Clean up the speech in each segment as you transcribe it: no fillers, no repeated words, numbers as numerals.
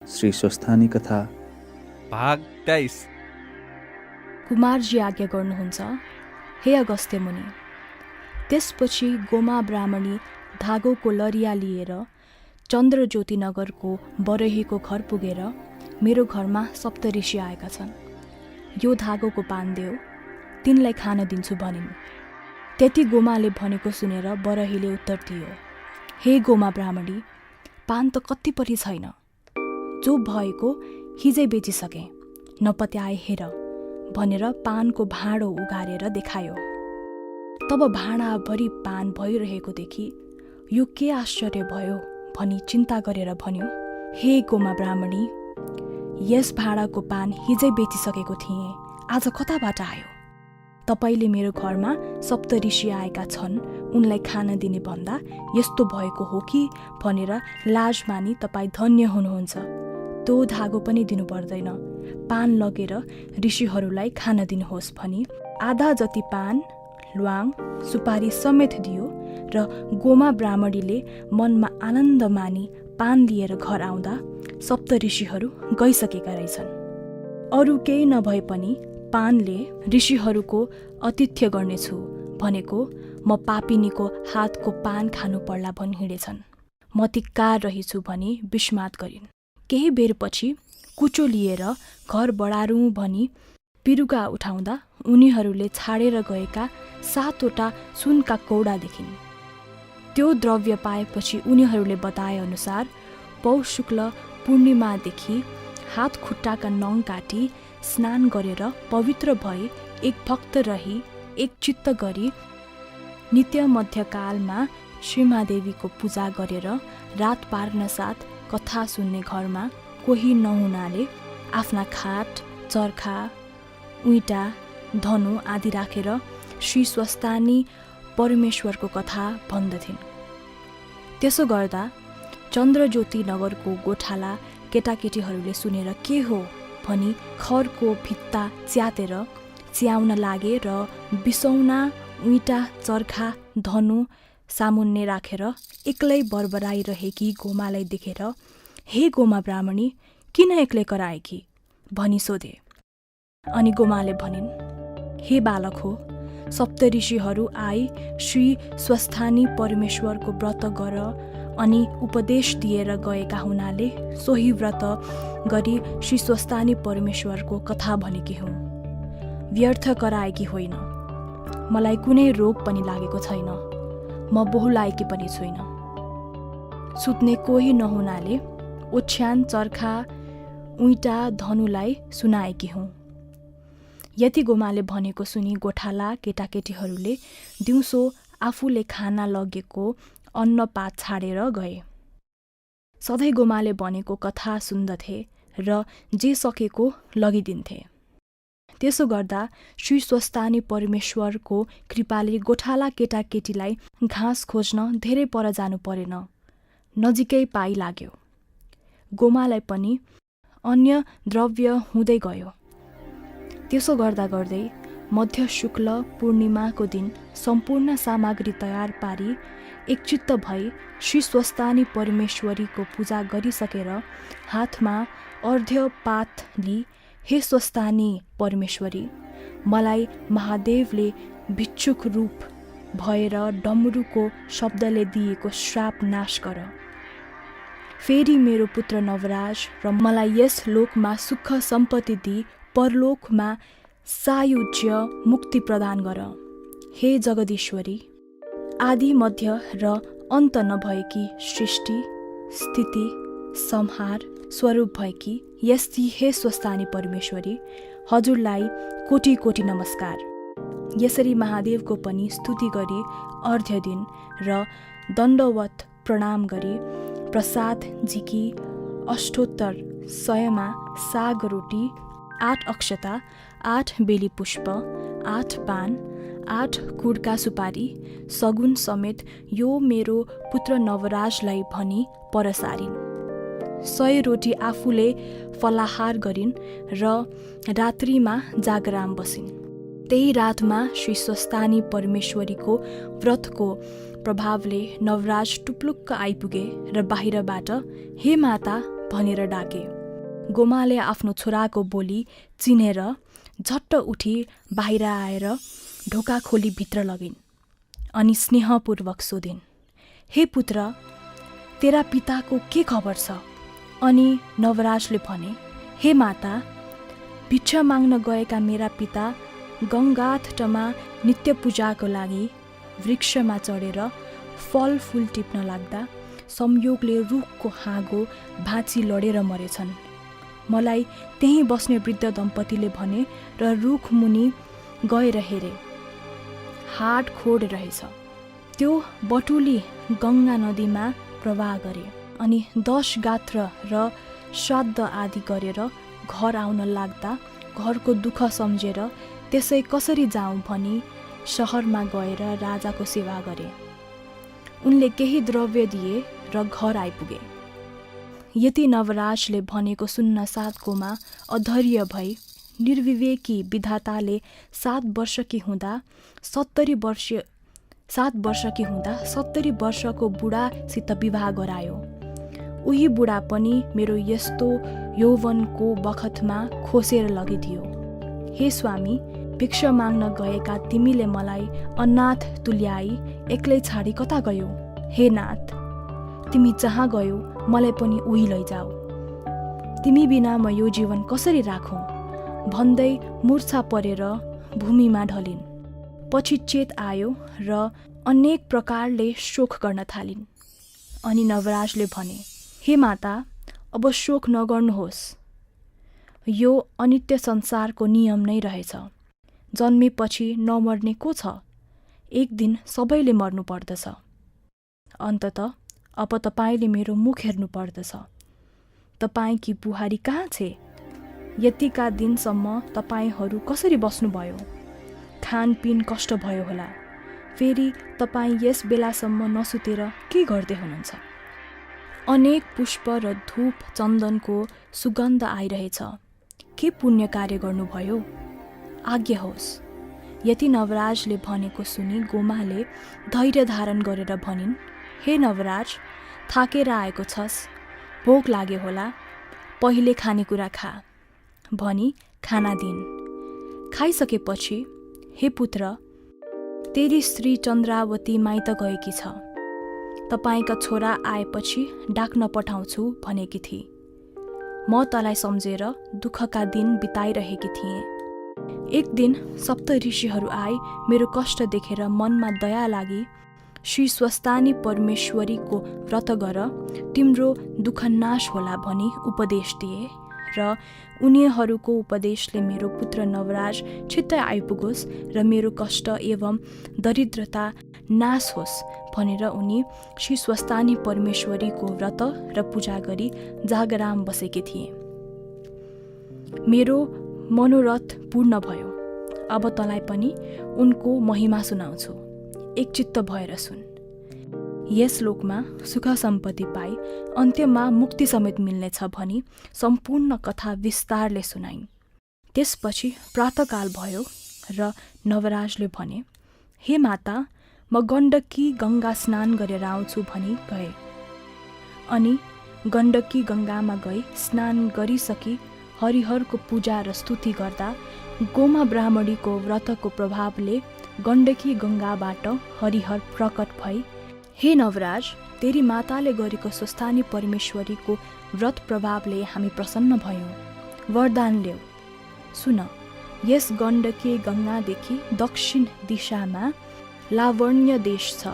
श्री स्वस्थानी कथा भाग 23। कुमारजी आज्ञा गर्नुहुन्छ, हे अगस्त्य मुनि। त्यसपछि गोमा ब्राह्मणी धागोको लरिया लिएर चन्द्रज्योति नगरको बरहीको घर पुगेर मेरो घरमा सप्तऋषि आएका छन्। यो धागोको पान देऊ, तिनलाई खान दिन्छु भनिन्। त्यति गोमाले भनेको सुनेर बरहीले उत्तर दियो, हे गोमा ब्राह्मणी, पान त कति परि छैन, जो भएको हिजै बेचिसके, नपत्याए हेर भनेर पानको भाँडो उघारेर देखायो। तब भाँडाभरि पान भइरहेको देखि यो के आश्चर्य भयो भनी चिन्ता गरेर भन्यो, हे गोमा ब्राह्मणी, यस भाँडाको पान हिजै बेचिसकेको थिएँ, आज कताबाट आयो? तपाईले मेरो घरमा सप्तऋषि आएका छन्, उनलाई खान दिने भन्दा यस्तो भएको हो कि भनेर लाज मानी तपाईँ धन्य हुनुहुन्छ। त्यो धागो पनि दिनु पर्दैन, पान लगेर ऋषिहरूलाई खान दिनुहोस् भनी आधा जति पान, ल्वाङ, सुपारी समेत दियो र गोमा ब्राह्मणीले मनमा आनन्द मानी पान लिएर घर आउँदा सप्तऋषिहरू गइसकेका रहेछन्। अरू केही नभए पनि पानले ऋषिहरूको आतिथ्य गर्नेछु भनेको म पापिनीको हातको पान खानु पर्ला भनी हिँडेछन्। म धिक्कार रहिछु भनी विस्मात गरिन्। केही बेरपछि कुचो लिएर घर बढारौँ भनी पिरुगा उठाउँदा उनीहरूले छाडेर गएका 7वटा सुनका कौडा देखिन्। त्यो द्रव्य पाएपछि उनीहरूले बताए अनुसार पौष शुक्ल पूर्णिमादेखि हात खुट्टाका नङ काटी स्नान गरेर पवित्र भई एक भक्त रही एक चित्त गरी नित्य मध्यकालमा श्रीमादेवीको पूजा गरेर रात पार्न साथ कथा सुन्ने घरमा कोही नहुनाले आफ्ना खाट, चर्खा, उइटा, धनु आदि राखेर श्री स्वस्थानी परमेश्वरको कथा भन्दथिन्। त्यसो गर्दा चन्द्रज्योति नगरको गोठाला केटाकेटीहरूले सुनेर के हो भनी खरको भित्ता च्यातेर च्याउन लागे र बिसौना, उइटा, चर्खा, धनु सामुन्ने राखेर एक्लै बरबराइरहेकी गोमालाई देखेर, हे गोमा ब्राह्मणी, किन एक्लै कराएकी भनी सोधे। अनि गोमाले भनिन्, हे बालक हो, सप्तऋषिहरू आई श्री स्वस्थानी परमेश्वरको व्रत गर अनि उपदेश दिएर गएका हुनाले सोही व्रत गरी श्री स्वस्थानी परमेश्वरको कथा भनेकी हुँ। व्यर्थ कराएकी होइन। मलाई कुनै रोग पनि लागेको छैन, म बहुलाएकी पनि छुइन। सुत्ने कोही नहुनाले ओछ्यान, चर्खा, उइटा, धनुलाई सुनाएकी हुँ। यति गोमाले भनेको सुनि गोठाला केटाकेटीहरूले दिउँसो आफूले खाना लगेको अन्नपात छाडेर गए। सधैँ गोमाले भनेको कथा सुन्दथे र जे सकेको लगिदिन्थे। त्यसो गर्दा श्री स्वस्थानी परमेश्वरको कृपाले गोठाला केटाकेटीलाई घाँस खोज्न धेरै पर जानु परेन, नजिकै पाइलाग्यो। गोमालाई पनि अन्य द्रव्य हुँदै गयो। त्यसो गर्दा गर्दै मध्य शुक्ल पूर्णिमाको दिन सम्पूर्ण सामग्री तयार पारी एकचित्त भई श्री स्वस्थानी परमेश्वरीको पूजा गरिसकेर हातमा अर्घ्यपात लिई, हे स्वस्थानी परमेश्वरी, मलाई महादेवले भिक्षुक रूप भएर डमरुको शब्दले दिएको श्राप नाश गर। फेरि मेरो पुत्र नवराज र मलाई यस लोकमा सुख सम्पत्ति दिई परलोकमा सायुज्य मुक्ति प्रदान गर। हे जगदीश्वरी, आदि मध्य र अन्त नभएकी सृष्टि, स्थिति, संहार स्वरूप भएकी यस्ती हे स्वस्थानी परमेश्वरी, हजुरलाई कोटि कोटि नमस्कार। यसरी महादेवको पनि स्तुति गरी अर्घ्य दिन र दण्डवत प्रणाम गरी प्रसाद झिकी अष्टोत्तर 100मा साग रोटी, 8 अक्षता, 8 बेली पुष्प, 8 पान, 8 कुडका सुपारी सगुन समेत यो मेरो पुत्र नवराजलाई भनी परसारिन्। 100 रोटी आफूले फलाहार गरिन् र रात्रिमा जागराम बसिन्। त्यही रातमा श्री स्वस्थानी परमेश्वरीको व्रतको प्रभावले नवराज टुप्लुक्क आइपुगे र बाहिरबाट, हे माता भनेर डाके। गोमाले आफ्नो छोराको बोली चिनेर झट्ट उठी बाहिर आएर ढोका खोली भित्र लगिन् अनि स्नेहपूर्वक सोधिन्, हे पुत्र, तेरा पिताको के खबर छ? अनि नवराजले भने, हे माता, भिक्षा माग्न गएका मेरा पिता गङ्गातटमा नित्य पूजाको लागि वृक्षमा चढेर फलफुल टिप्न लाग्दा संयोगले रुखको हाँगो भाँची लडेर मरेछन्। मलाई त्यहीँ बस्ने वृद्ध दम्पतिले भने र रुख मुनि गएर हेरे, हाड खोड रहेछ। त्यो बटुली गङ्गा नदीमा प्रवाह गरे अनि 10 गात्र र श्राद्ध आदि गरेर घर आउन लाग्दा घरको दुःख सम्झेर त्यसै कसरी जाउँ भनी सहरमा गएर राजाको सेवा गरे। उनले केही द्रव्य दिए र घर आइपुगे। यति नवराजले भनेको सुन्न साथ गोमा अधैर्य भई निर्विवेकी विधाताले 7 वर्षकी हुँदा 70 वर्षको बुढासित विवाह गरायो। उही बुढा पनि मेरो यस्तो यौवनको बखतमा खोसेर लगिदियो। हे स्वामी, भिक्षा माग्न गएका तिमीले मलाई अनाथ तुल्याई एक्लै छाडी कता गयो? हे नाथ, तिमी जहाँ गयो मलाई पनि उही लैजाऊ। तिमी बिना म यो जीवन कसरी राखौँ भन्दै मूर्छा परेर भूमिमा ढलिन्। पछि चेत आयो र अनेक प्रकारले शोक गर्न थालिन्। अनि नवराजले भने, हे माता, अब शोक नगर्नुहोस्। यो अनित्य संसारको नियम नै रहेछ। जन्मेपछि नमर्ने को छ? एक दिन सबैले मर्नु पर्दछ। अन्ततः अब तपाईँले मेरो मुख हेर्नु पर्दछ। तपाईँकी बुहारी कहाँ छे? यतिका दिनसम्म तपाईँहरू कसरी बस्नुभयो? खानपिन कष्ट भयो होला। फेरि तपाईँ यस बेलासम्म नसुतेर के गर्दै हुनुहुन्छ? अनेक पुष्प र धूप चन्दनको सुगन्ध आइरहेछ। के पुण्य कार्य गर्नुभयो? आज्ञा होस्। यति नवराजले भनेको सुनि गोमाले धैर्य धारण गरेर भनिन्, हे नवराज, थाकेर आएको छस्, भोक लाग्यो होला, पहिले खानेकुरा खा भनी खाना दिन्। खाइसकेपछि, हे पुत्र, तेरी स्त्री चन्द्रावती माइत गएकी छ। तपाईँका छोरा आएपछि डाक्न पठाउँछु भनेकी थिए। म तँलाई सम्झेर दुःखका दिन बिताइरहेकी थिएँ। एक दिन सप्त ऋषिहरू आए मेरो कष्ट देखेर मनमा दया लागि श्री स्वस्तानी परमेश्वरीको व्रत गर, तिम्रो दुःख नाश होला भनी उपदेश दिए र उनीहरूको उपदेशले मेरो पुत्र नवराज छिट्टै आइपुगोस् र मेरो कष्ट एवं दरिद्रता नाश होस् भनेर उनी श्री स्वस्तानी परमेश्वरीको व्रत र पूजा गरी जागराम बसेकी थिए। मेरो मनोरथ पूर्ण भयो। अब तँलाई पनि उनको महिमा सुनाउँछु। एकचित्त भएर सुन। यस लोकमा सुख सम्पत्ति पाई अन्त्यमा मुक्ति समेत मिल्नेछ भनी सम्पूर्ण कथा विस्तारले सुनाइन्। त्यसपछि प्रातःकाल भयो र नवराजले भने, हे माता, म गण्डकी गङ्गा स्नान गरेर आउँछु भनी गए। अनि गण्डकी गङ्गामा गई स्नान गरिसकी हरिहरको पूजा र स्तुति गर्दा गोमा ब्राह्मणीको व्रतको प्रभावले गण्डकी गङ्गाबाट हरिहर प्रकट भई, हे नवराज, तेरी माताले गरेको स्वस्थानी परमेश्वरीको व्रत प्रभावले हामी प्रसन्न भयौँ। वरदान ल्याऊ। सुन, यस गण्डकी गङ्गादेखि दक्षिण दिशामा लावण्य देश छ।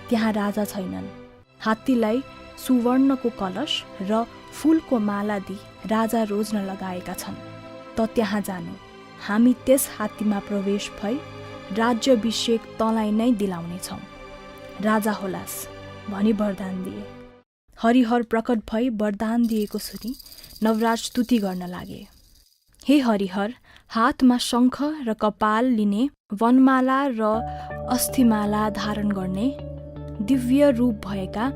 त्यहाँ राजा छैनन्। हात्तीलाई सुवर्णको कलश र फूलको माला दिई राजा रोज्न लगाएका छन्। त त्यहाँ जानु। हामी त्यस हात्तीमा प्रवेश भई राज्याभिषेक तँलाई नै दिलाउनेछौँ। राजा होलास भनी वरदान दिए। हरिहर प्रकट भई वरदान दिएको सुनि नवराज स्तुति गर्न लागे। हे हरिहर, हातमा शङ्ख र कपाल लिने, वनमाला र अस्थिमाला धारण गर्ने, दिव्य रूप भएका,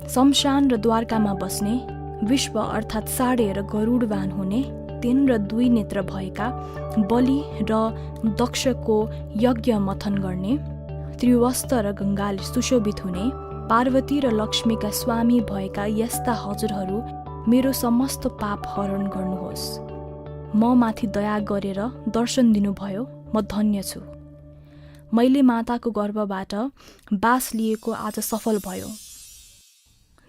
शमशान र द्वारकामा बस्ने, विश्व अर्थात् साँडे र गरुडवान हुने, 3 र 2 नेत्र भएका, बलि र दक्षको यज्ञ मथन गर्ने, त्रिवस्त्र र गङ्गाले सुशोभित हुने, पार्वती र लक्ष्मीका स्वामी भएका यस्ता हजुरहरू मेरो समस्त पाप हरण गर्नुहोस्। म माथि दया गरेर दर्शन दिनुभयो, म धन्य छु। मैले माताको गर्भबाट बास लिएको आज सफल भयो।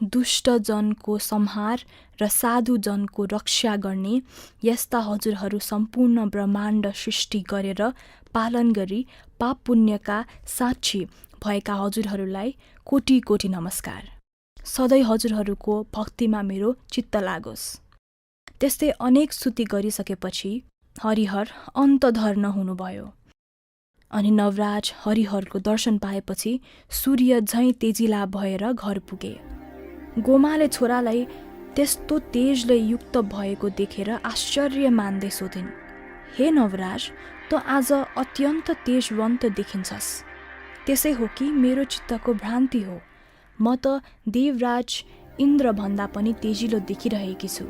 दुष्ट जनको संहार र साधु जनको रक्षा गर्ने यस्ता हजुरहरू सम्पूर्ण ब्रह्माण्ड सृष्टि गरेर पालन गरी पाप पुण्यका साक्षी भएका हजुरहरूलाई कोटी कोटी नमस्कार। सधैँ हजुरहरूको भक्तिमा मेरो चित्त लागोस्। त्यस्तै अनेक स्तुति गरिसकेपछि हरिहर अन्तधर्न हुनुभयो। अनि नवराज हरिहरको दर्शन पाएपछि सूर्य झैँ तेजिला भएर घर पुगे। गोमाले छोरालाई त्यस्तो तेजले युक्त भएको देखेर आश्चर्य मान्दै सोधिन्, हे नवराज, त आज अत्यन्त तेजवन्त देखिन्छस्। त्यसै हो कि मेरो चित्तको भ्रान्ति हो? म त देवराज इन्द्रभन्दा पनि तेजिलो देखिरहेकी छु।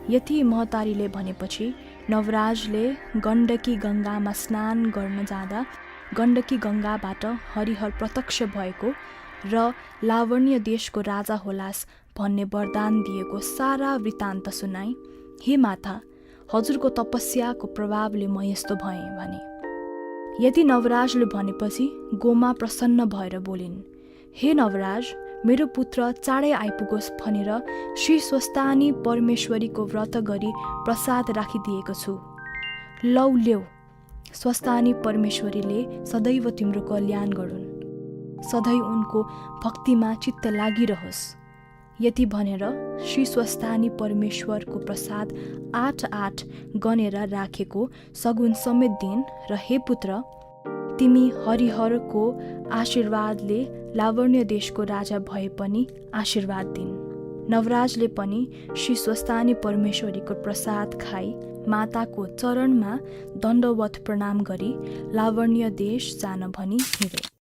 यति महतारीले भनेपछि नवराजले गण्डकी गङ्गामा स्नान गर्न जाँदा गण्डकी गङ्गाबाट हरिहर प्रत्यक्ष भएको र लावण्य देशको राजा होलास् भन्ने वरदान दिएको सारा वृत्तान्त सुनाई। हे माता, हजुरको तपस्याको प्रभावले म यस्तो भएँ भने। यदि नवराजले भनेपछि गोमा प्रसन्न भएर बोलिन्, हे नवराज, मेरो पुत्र चाँडै आइपुगोस् भनेर श्री स्वस्तानी परमेश्वरीको व्रत गरी प्रसाद राखिदिएको छु। लौ ल्याऊ, स्वस्तानी परमेश्वरीले सदैव तिम्रो कल्याण गरून्, सधैँ उनको भक्तिमा चित्त लागिरहोस्। यति भनेर श्री स्वस्तानी परमेश्वरको प्रसाद 8 गनेर राखेको सगुन समेत दिन् र हे पुत्र, तिमी हरिहरको आशीर्वादले लावण्य देशको राजा भए पनि आशीर्वाद दिन्। नवराजले पनि श्री स्वस्तानी परमेश्वरीको प्रसाद खाई माताको चरणमा दण्डवत प्रणाम गरी लावण्य देश जान भनी हिँडे।